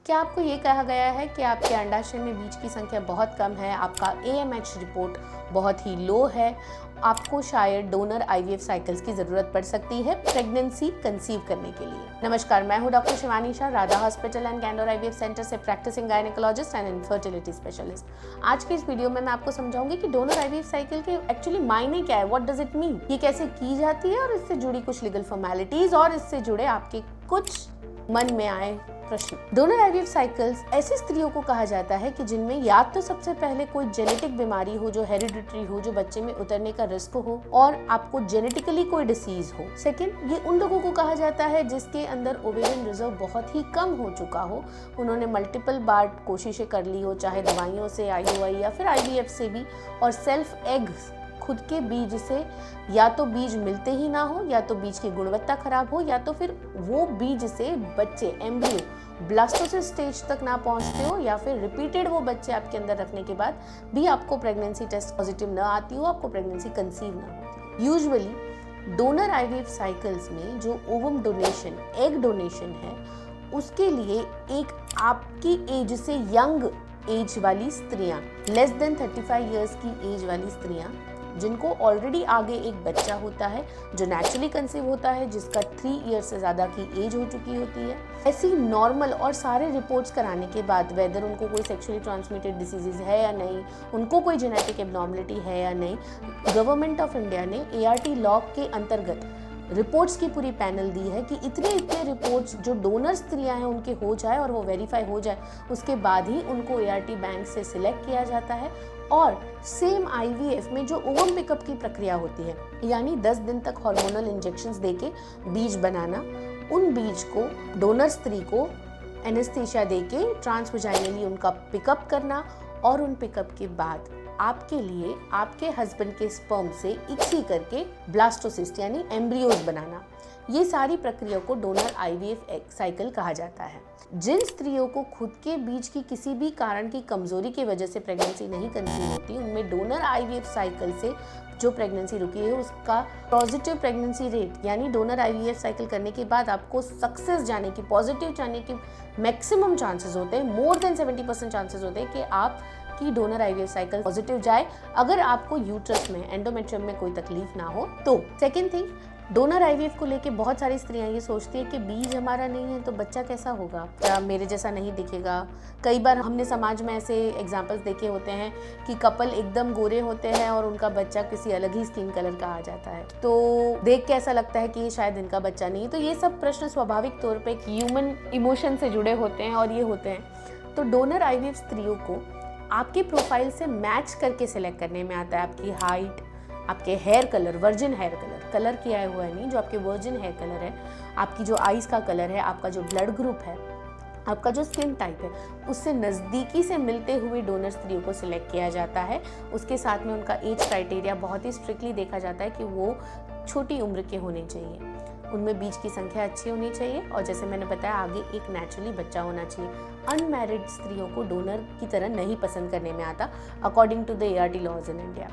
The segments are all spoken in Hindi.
क्या आपको ये कहा गया है कि आपके अंडाशय में बीज की संख्या बहुत कम है, आपका AMH रिपोर्ट बहुत ही लो है, आपको शायद डोनर IVF साइकिल्स की ज़रूरत पड़ सकती है प्रेगनेंसी कंसीव करने के लिए? नमस्कार, मैं हूं doctor Shivani Shah, Radha hospital and Candor IVF centre से practising gynaecologist and infertility specialist. आज के इस वीडियो में मैं आपको समझाऊंगी कि डोनर IVF साइकिल के एक्चुअली मायने क्या है, व्हाट डज इट मीन, ये कैसे की जाती है और इससे जुड़ी कुछ लीगल फॉर्मेलिटीज और इससे जुड़े आपके कुछ मन में आए प्रश्न। डोनर IVF साइकिल्स ऐसी स्त्रियों को कहा जाता है कि जिनमें या तो सबसे पहले कोई जेनेटिक बीमारी हो जो हेरिडिटरी हो, जो बच्चे में उतरने का रिस्क हो और आपको जेनेटिकली कोई डिसीज हो। सेकंड, ये उन लोगों को कहा जाता है जिसके अंदर ओवेरियन रिजर्व बहुत ही कम हो चुका हो, उन्होंने मल्टीपल बार कोशिशें कर ली हो, चाहे दवाइयों से, IUI या फिर IVF से भी, और सेल्फ एग्स खुद के बीज से या तो बीज मिलते ही ना हो, या तो बीज की गुणवत्ता खराब हो, या तो फिर वो बीज से बच्चे एम्ब्रियो ब्लास्टोसिस स्टेज तक ना पहुंचते हो, या फिर रिपीटेड वो बच्चे आपके अंदर रखने के बाद भी आपको प्रेगनेंसी टेस्ट पॉजिटिव ना आती हो, आपको प्रेगनेंसी कंसीव ना होती। यूजुअली डोनर IVF साइकिल्स में जो ओवम डोनेशन, एग डोनेशन है, उसके लिए एक आपकी एज से यंग एज वाली स्त्रियां, लेस देन 35 इयर्स की एज वाली स्त्रियां, जिनको ऑलरेडी आगे एक बच्चा होता है जो नेचुरली कंसीव होता है, जिसका 3 ईयर से ज़्यादा की एज हो चुकी होती है, ऐसी नॉर्मल और सारे रिपोर्ट्स कराने के बाद वेदर उनको कोई सेक्सुअली ट्रांसमिटेड डिसीजेज है या नहीं, उनको कोई जेनेटिक एब्नॉर्मलिटी है या नहीं, गवर्नमेंट ऑफ इंडिया ने ART लॉ के अंतर्गत रिपोर्ट्स की पूरी पैनल दी है कि इतने रिपोर्ट्स जो डोनर स्त्रियां हैं उनके हो जाए और वो वेरीफाई हो जाए, उसके बाद ही उनको ART बैंक से सिलेक्ट किया जाता है। और सेम IVF में जो ओवम पिकअप की प्रक्रिया होती है, यानी 10 दिन तक हार्मोनल इंजेक्शंस देके बीज बनाना, उन बीज को डोनर स्त्री को एनेस्थीसिया देके ट्रांसवजाइनली उनका पिकअप करना, और उन पिकअप के बाद आपके लिए आपके हस्बैंड के स्पर्म से इक्सी करके ब्लास्टोसिस्ट यानी एम्ब्रियोज बनाना, ये सारी प्रक्रिया को डोनर IVF साइकिल कहा जाता है। जिन स्त्रियों को खुद के बीज की किसी भी कारण की कमजोरी की वजह से प्रेगनेंसी नहीं कंसीव होती, उनमें डोनर IVF साइकिल से जो प्रेगनेंसी रुकी है उसका पॉजिटिव प्रेगनेंसी रेट, यानी डोनर IVF साइकिल करने के बाद आपको सक्सेस जाने की, पॉजिटिव जाने की मैक्सिमम चांसेस होते हैं, मोर देन 70% चांसेस होते हैं कि आप की डोनर IVF साइकिल पॉजिटिव जाए, अगर आपको यूट्रस में, एंडोमेट्रियम में कोई तकलीफ ना हो तो। सेकेंड थिंग, डोनर IVF को लेके बहुत सारी स्त्रियां ये सोचती है कि बीज हमारा नहीं है तो बच्चा कैसा होगा, क्या मेरे जैसा नहीं दिखेगा। कई बार हमने समाज में ऐसे एग्जाम्पल्स देखे होते हैं कि कपल एकदम गोरे होते हैं और उनका बच्चा किसी अलग ही स्किन कलर का आ जाता है, तो देख के ऐसा लगता है कि ये शायद इनका बच्चा नहीं है। तो ये सब प्रश्न स्वाभाविक तौर पर ह्यूमन इमोशन से जुड़े होते हैं और ये होते हैं। तो डोनर IVF स्त्रियों को आपके प्रोफाइल से मैच करके सिलेक्ट करने में आता है। आपकी हाइट, आपके hair colour, virgin hair colour किया हुआ है नहीं, जो आपके वर्जिन हेयर कलर है, आपकी जो आईज का कलर है, आपका जो ब्लड ग्रुप है, आपका जो स्किन टाइप है, उससे नज़दीकी से मिलते हुए डोनर स्त्रियों को सिलेक्ट किया जाता है। उसके साथ में उनका एज क्राइटेरिया बहुत ही स्ट्रिक्टली देखा जाता है कि वो छोटी उम्र के होने चाहिए, उनमें बीज की संख्या अच्छी होनी चाहिए, और जैसे मैंने बताया आगे एक नेचुरली बच्चा होना चाहिए। अनमैरिड स्त्रियों को डोनर की तरह नहीं पसंद करने में आता according to the ART laws in India.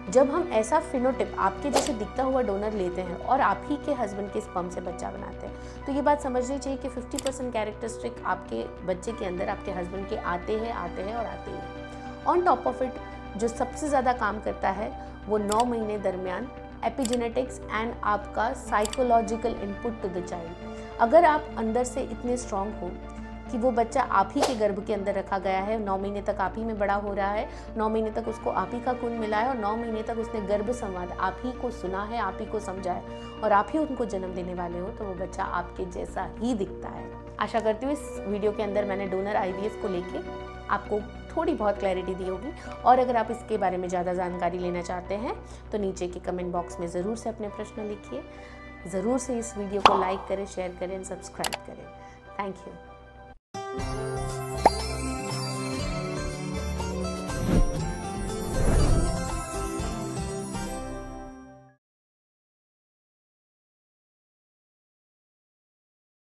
जब हम ऐसा फिनोटिप आपके जैसे दिखता हुआ डोनर लेते हैं और आप ही के हस्बैंड के स्पर्म से बच्चा बनाते हैं, तो ये बात समझनी चाहिए कि 50% कैरेक्टरिस्टिक आपके बच्चे के अंदर आपके हस्बैंड के आते हैं। ऑन टॉप ऑफ इट जो सबसे ज़्यादा काम करता है वो 9 महीने दरमियान एपिजेनेटिक्स एंड आपका psychological input to the child. अगर आप अंदर से इतने स्ट्रांग हो कि वो बच्चा आप ही के गर्भ के अंदर रखा गया है, 9 महीने तक आप ही में बड़ा हो रहा है, 9 महीने तक उसको आप ही का खून मिला है, और 9 महीने तक उसने गर्भ संवाद आप ही को सुना है, आप ही को समझा है, और आप ही उनको जन्म देने वाले हो, तो वो बच्चा आपके जैसा ही दिखता है। आशा करती हूँ इस वीडियो के अंदर मैंने डोनर IVF को लेके आपको थोड़ी बहुत क्लैरिटी दी होगी, और अगर आप इसके बारे में ज़्यादा जानकारी लेना चाहते हैं तो नीचे के कमेंट बॉक्स में ज़रूर से अपने प्रश्न लिखिए। ज़रूर से इस वीडियो को लाइक करें, शेयर करें, सब्सक्राइब करें। Thank you.